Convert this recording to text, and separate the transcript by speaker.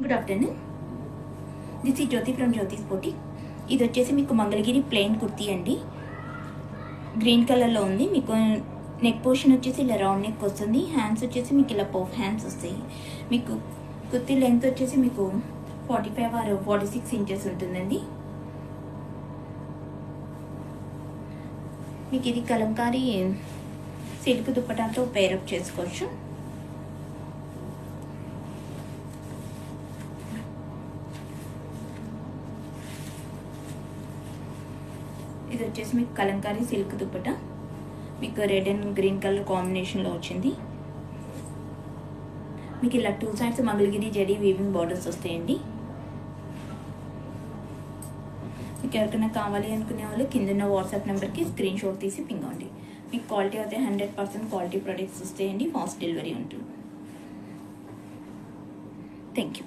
Speaker 1: Good afternoon. This ఈ జ్యోతి from జ్యోతిస్ boutique. ఇది వచ్చేసి మీకు మంగళగిరి ప్లెయిన్ కుర్తీ అండి. గ్రీన్ కలర్లో ఉంది. మీకు నెక్ పోర్షన్ వచ్చేసి ఇలా రౌండ్ నెక్ వస్తుంది. హ్యాండ్స్ వచ్చేసి మీకు ఇలా పఫ్ హ్యాండ్స్ వస్తాయి. మీకు కుర్తీ లెంత్ వచ్చేసి మీకు 45 ఆర్ 46 ఇంచెస్ ఉంటుందండి. మీకు ఇది కలంకారీ సిల్క్ దుప్పటాతో పేరప్ చేసుకోవచ్చు. ఇది వచ్చేసి మీకు కలంకారీ సిల్క్ దుప్పట, మీకు రెడ్ అండ్ గ్రీన్ కలర్ కాంబినేషన్లో వచ్చింది. మీకు ఇలా 2 sides Mangalagiri zari weaving borders వస్తాయండి. మీకు ఎవరికైనా కావాలి అనుకునే వాళ్ళు కింద వాట్సాప్ నెంబర్కి స్క్రీన్ షాట్ తీసి పింగ్ అవ్వండి. మీకు క్వాలిటీ అయితే 100% క్వాలిటీ ప్రొడక్ట్స్ వస్తాయండి. ఫాస్ట్ డెలివరీ ఉంటుంది. Thank you.